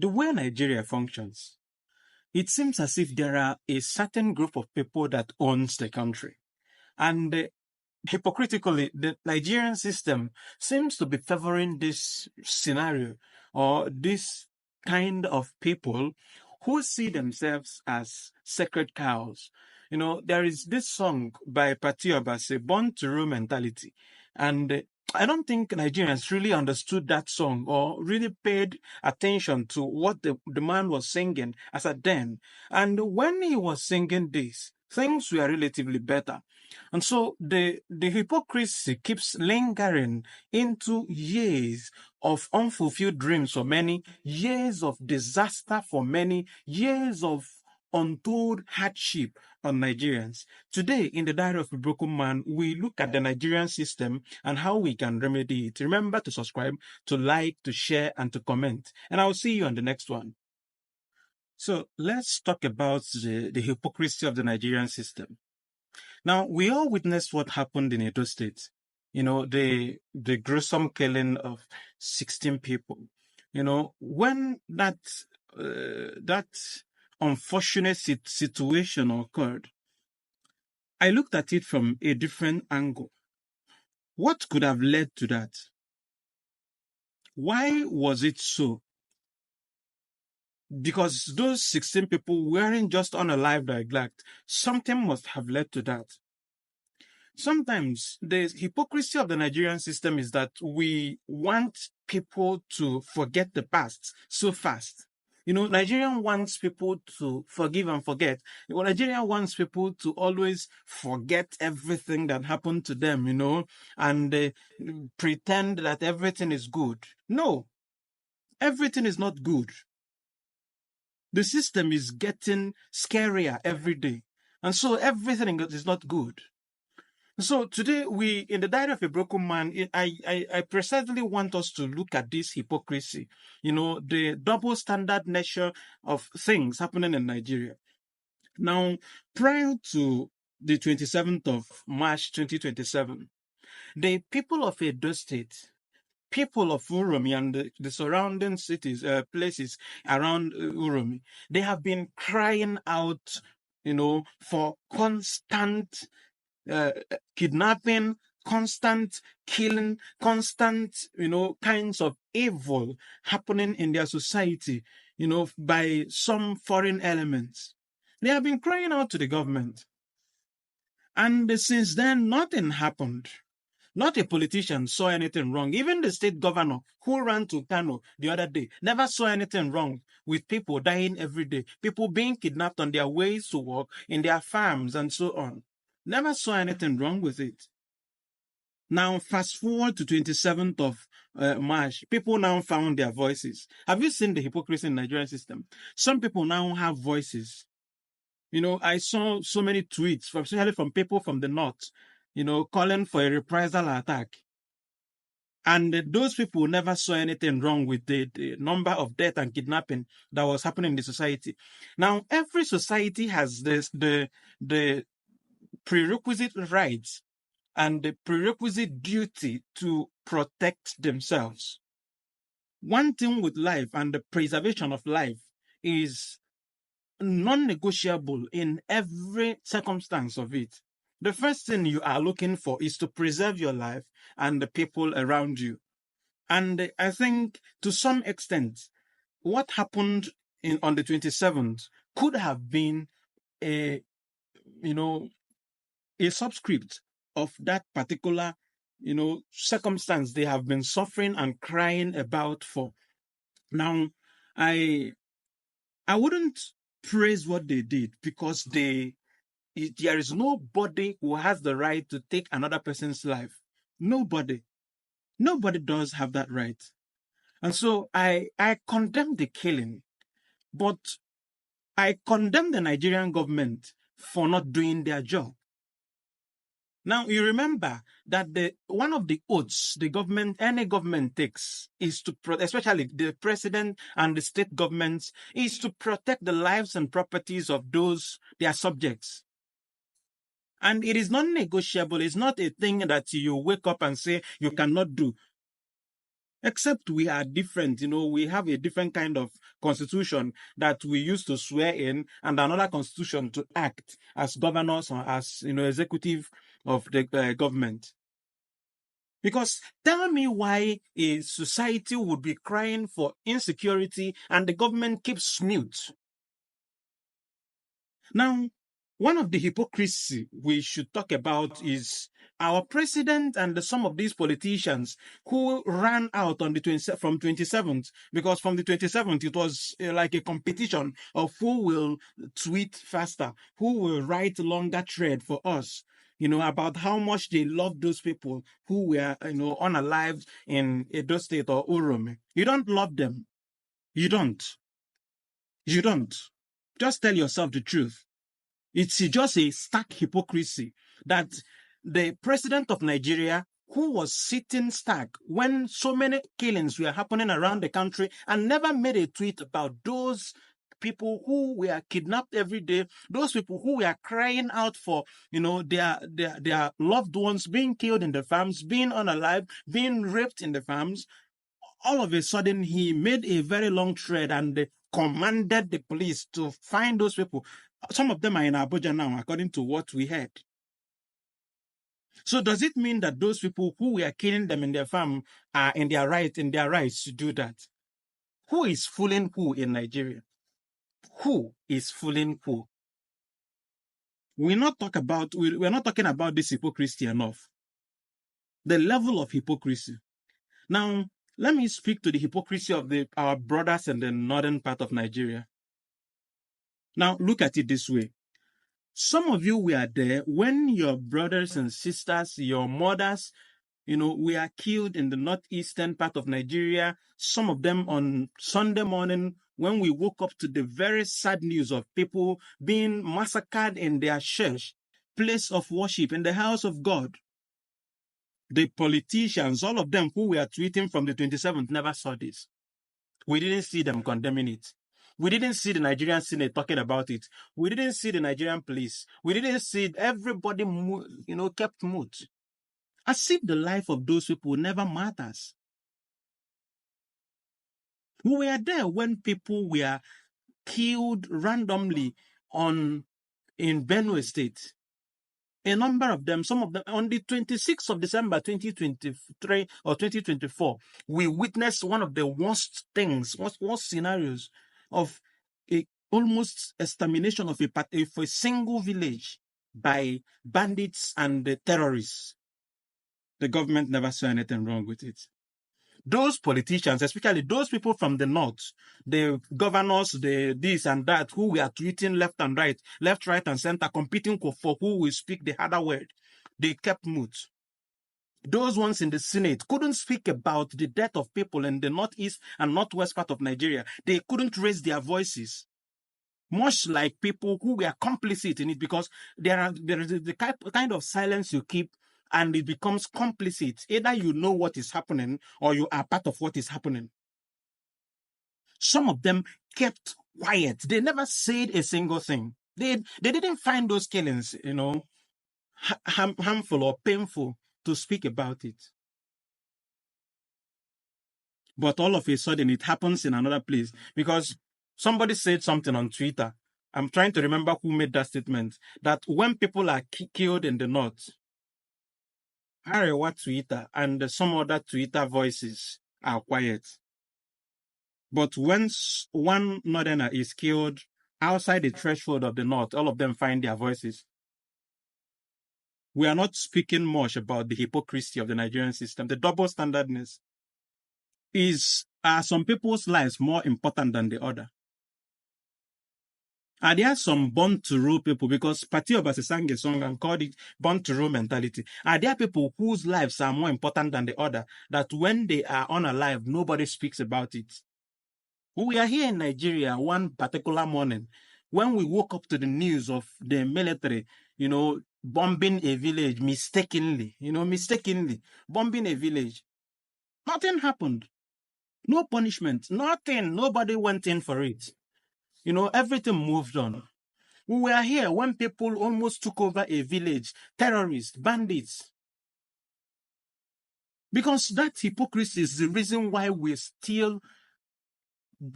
The way Nigeria functions, it seems as if there are a certain group of people that owns the country. And hypocritically, the Nigerian system seems to be favoring this scenario or this kind of people who see themselves as sacred cows. There is this song by Patti Obase, Born to Rule Mentality. And I don't think Nigerians really understood that song or really paid attention to what the man was singing as a then. And when he was singing this, things were relatively better. And so the hypocrisy keeps lingering into years of unfulfilled dreams for many, years of disaster for many, years of untold hardship on Nigerians. Today, in the Diary of a Broken Man, we look at the Nigerian system and how we can remedy it. Remember to subscribe, to like, to share, and to comment. And I'll see you on the next one. So let's talk about the hypocrisy of the Nigerian system. Now, we all witnessed what happened in Edo State. The gruesome killing of 16 people. When that unfortunate situation occurred, I looked at it from a different angle. What could have led to that? Why was it so? Because those 16 people weren't just unalive neglect. Something must have led to that. Sometimes the hypocrisy of the Nigerian system is that we want people to forget the past so fast. Nigerian wants people to forgive and forget. Nigeria wants people to always forget everything that happened to them, and pretend that everything is good. No, everything is not good. The system is getting scarier every day. And so everything is not good. So today, in the Diary of a Broken Man, I precisely want us to look at this hypocrisy, the double standard nature of things happening in Nigeria. Now, prior to the 27th of March 2027, the people of Edo State, people of Uromi and the surrounding cities, places around Uromi, they have been crying out, for constant kidnapping, constant killing, constant, kinds of evil happening in their society, by some foreign elements. They have been crying out to the government. And since then, nothing happened. Not a politician saw anything wrong. Even the state governor who ran to Kano the other day never saw anything wrong with people dying every day, people being kidnapped on their ways to work, in their farms, and so on. Never saw anything wrong with it. Now, fast forward to 27th of March, people now found their voices. Have you seen the hypocrisy in the Nigerian system? Some people now have voices. I saw so many tweets, especially from people from the north, calling for a reprisal attack. And those people never saw anything wrong with the number of death and kidnapping that was happening in the society. Now, every society has the prerequisite rights and the prerequisite duty to protect themselves. One thing with life and the preservation of life is non-negotiable in every circumstance of it. The first thing you are looking for is to preserve your life and the people around you. And I think to some extent, what happened on the 27th could have been a subscript of that particular, circumstance they have been suffering and crying about for. Now, I wouldn't praise what they did because there is nobody who has the right to take another person's life. Nobody does have that right. And so I condemn the killing, but I condemn the Nigerian government for not doing their job. Now, you remember that one of the oaths any government takes is to especially the president and the state governments, is to protect the lives and properties of those their subjects. And it is non-negotiable. It's not a thing that you wake up and say you cannot do. Except we are different, we have a different kind of constitution that we used to swear in, and another constitution to act as governors or as executive of the government. Because tell me why a society would be crying for insecurity and the government keeps mute. Now, one of the hypocrisy we should talk about is our president and some of these politicians who ran out on the 20, from 27th, because from the 27th it was like a competition of who will tweet faster, who will write longer thread for us, about how much they love those people who were, unalived in Edo State or Urume. You don't love them. You don't. You don't. Just tell yourself the truth. It's just a stark hypocrisy that the president of Nigeria, who was sitting stark when so many killings were happening around the country and never made a tweet about those people who were kidnapped every day, those people who were crying out for, their loved ones being killed in the farms, being unalive, being raped in the farms. All of a sudden, he made a very long thread and commanded the police to find those people. Some of them are in Abuja now, according to what we heard. So does it mean that those people who were killing them in their farm are in their rights to do that? Who is fooling who in Nigeria? Who is fooling who? We're not talking about this hypocrisy enough. The level of hypocrisy. Now, let me speak to the hypocrisy of our brothers in the northern part of Nigeria. Now, look at it this way. Some of you were there when your brothers and sisters, your mothers, were killed in the northeastern part of Nigeria. Some of them on Sunday morning when we woke up to the very sad news of people being massacred in their church, place of worship, in the house of God. The politicians, all of them who were tweeting from the 27th, never saw this. We didn't see them condemning it. We didn't see the Nigerian Senate talking about it. We didn't see the Nigerian police. We didn't see it. Everybody, kept mute. As if the life of those people never matters. We were there when people were killed randomly in Benue State. A number of them, some of them, on the 26th of December 2023 or 2024, we witnessed one of the worst things, worst scenarios of almost extermination of a single village by bandits and terrorists. The government never saw anything wrong with it. Those politicians, especially those people from the north, the governors, the this and that, who were tweeting left, right, and center, competing for who will speak the harder word, they kept mute. Those ones in the Senate couldn't speak about the death of people in the northeast and northwest part of Nigeria. They couldn't raise their voices. Much like people who were complicit in it, because there is the kind of silence you keep and it becomes complicit. Either you know what is happening or you are part of what is happening. Some of them kept quiet. They never said a single thing. They didn't find those killings, harmful or painful to speak about it. But all of a sudden, it happens in another place because somebody said something on Twitter. I'm trying to remember who made that statement, that when people are killed in the north, Arewa Twitter and some other Twitter voices are quiet. But once one northerner is killed outside the threshold of the north, all of them find their voices. We are not speaking much about the hypocrisy of the Nigerian system, the double standardness. Are some people's lives more important than the other? Are there some born to rule people? Because Pati Obasi sang a song and called it born to rule mentality. Are there people whose lives are more important than the other, that when they are unalive, nobody speaks about it? We are here in Nigeria one particular morning when we woke up to the news of the military, bombing a village mistakenly, bombing a village. Nothing happened. No punishment, nothing. Nobody went in for it. Everything moved on. We were here when people almost took over a village, terrorists, bandits. Because that hypocrisy is the reason why we still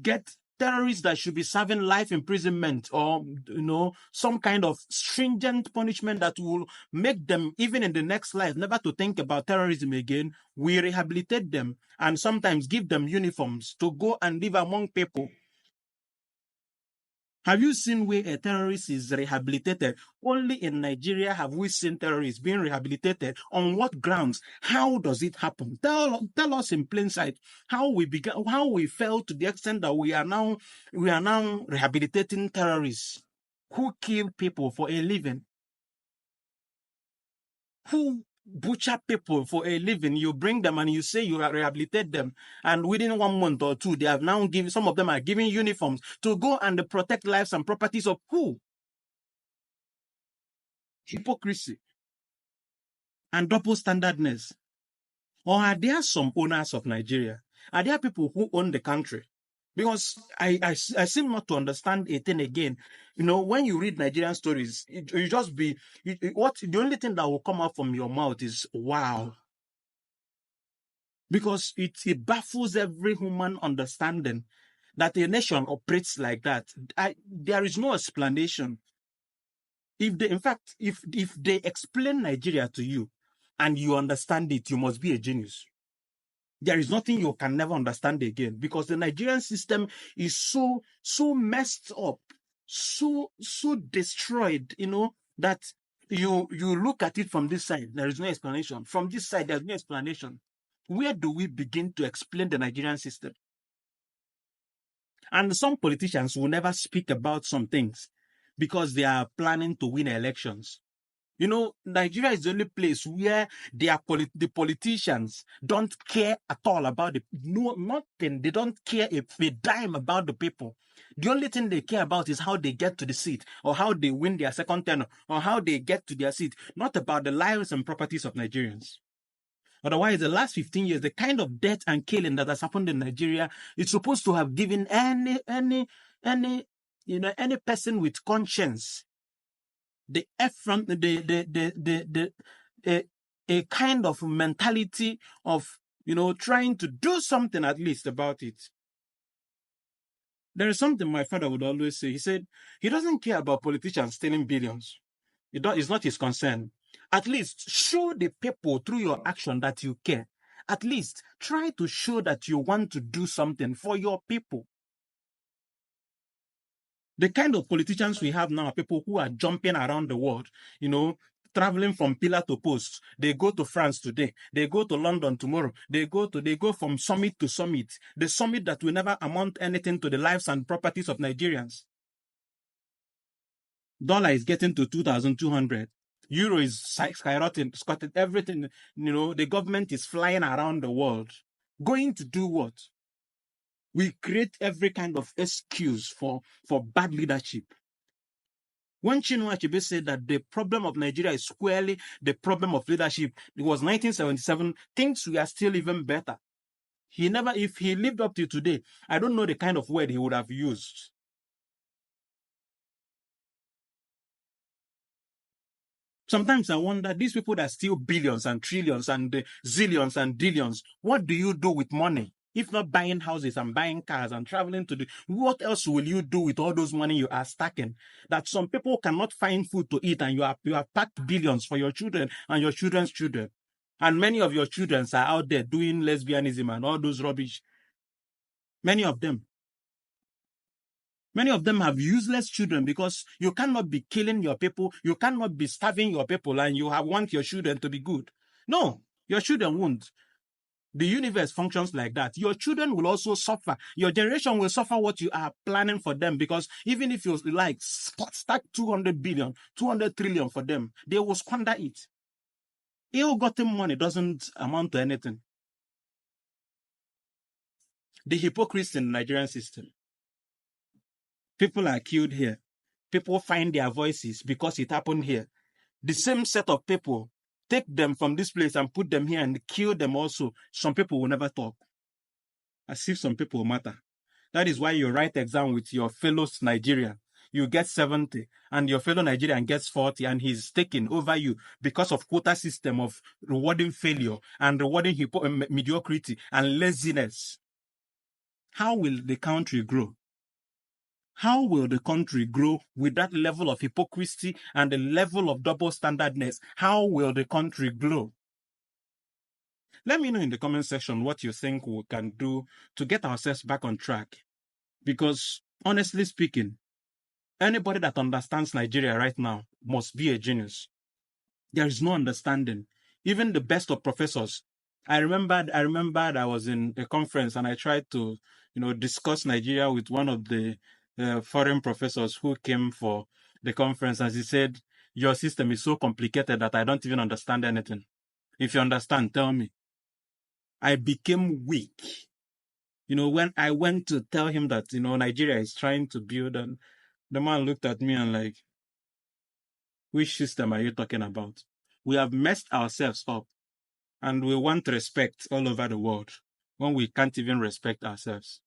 get terrorists that should be serving life imprisonment, or some kind of stringent punishment that will make them, even in the next life, never to think about terrorism again. We rehabilitate them and sometimes give them uniforms to go and live among people. Have you seen where a terrorist is rehabilitated? Only in Nigeria have we seen terrorists being rehabilitated. On what grounds? How does it happen? Tell us in plain sight how we began, how we fell to the extent that we are now rehabilitating terrorists who kill people for a living, who butcher people for a living. You bring them and you say you rehabilitate them, and within 1 month or two, they have now given, some of them are giving uniforms to go and protect lives and properties of who? Hypocrisy and double standardness. Or are there some owners of Nigeria? Are there people who own the country? Because I seem not to understand a thing again. When you read Nigerian stories, you just be, the only thing that will come out from your mouth is wow. Because it baffles every human understanding that a nation operates like that. There is no explanation. If they explain Nigeria to you and you understand it, you must be a genius. There is nothing you can never understand again, because the Nigerian system is so messed up, so destroyed, that you look at it from this side, there is no explanation. From this side, there's no explanation. Where do we begin to explain the Nigerian system? And some politicians will never speak about some things because they are planning to win elections. Nigeria is the only place where the politicians don't care at all about nothing. They don't care a dime about the people. The only thing they care about is how they get to the seat, or how they win their second term, or how they get to their seat, not about the lives and properties of Nigerians. Otherwise, the last 15 years, the kind of death and killing that has happened in Nigeria, it's supposed to have given any person with conscience a kind of mentality of trying to do something at least about it. There is something my father would always say. He said he doesn't care about politicians stealing billions. It's not his concern. At least show the people through your action that you care. At least try to show that you want to do something for your people. The kind of politicians we have now are people who are jumping around the world, traveling from pillar to post. They go to France today. They go to London tomorrow. They go from summit to summit. The summit that will never amount anything to the lives and properties of Nigerians. Dollar is getting to 2,200. Euro is skyrocketing. Everything, the government is flying around the world. Going to do what? We create every kind of excuse for bad leadership. When Chinua Achebe said that the problem of Nigeria is squarely the problem of leadership, it was 1977, things were still even better. If he lived up to today, I don't know the kind of word he would have used. Sometimes I wonder, these people that steal billions and trillions and zillions and billions, what do you do with money? If not buying houses and buying cars and traveling what else will you do with all those money you are stacking? That some people cannot find food to eat, and you have packed billions for your children and your children's children. And many of your children are out there doing lesbianism and all those rubbish. Many of them have useless children, because you cannot be killing your people, you cannot be starving your people, and you want your children to be good. No, your children won't. The universe functions like that. Your children will also suffer. Your generation will suffer what you are planning for them, because even if you stack 200 billion, 200 trillion for them, they will squander it. Ill-gotten money doesn't amount to anything. The hypocrisy in the Nigerian system. People are killed here. People find their voices because it happened here. The same set of people, take them from this place and put them here and kill them also. Some people will never talk. As if some people matter. That is why you write exam with your fellow Nigerian. you get 70, and your fellow Nigerian gets 40, and he's taking over you because of quota system of rewarding failure and rewarding mediocrity and laziness. How will the country grow? How will the country grow with that level of hypocrisy and the level of double standardness? How will the country grow? Let me know in the comment section what you think we can do to get ourselves back on track. Because honestly speaking, anybody that understands Nigeria right now must be a genius. There is no understanding. Even the best of professors. I remembered I was in a conference and I tried to, discuss Nigeria with one of the foreign professors who came for the conference, and he said, "Your system is so complicated that I don't even understand anything. If you understand, tell me." I became weak. When I went to tell him that, Nigeria is trying to build, and the man looked at me and like, which system are you talking about? We have messed ourselves up, and we want respect all over the world when we can't even respect ourselves.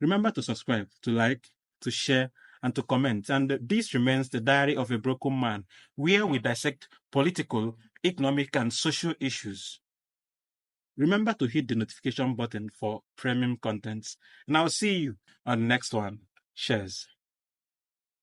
Remember to subscribe, to like, to share, and to comment. And this remains the Diary of a Broken Man, where we dissect political, economic, and social issues. Remember to hit the notification button for premium contents. And I'll see you on the next one. Cheers.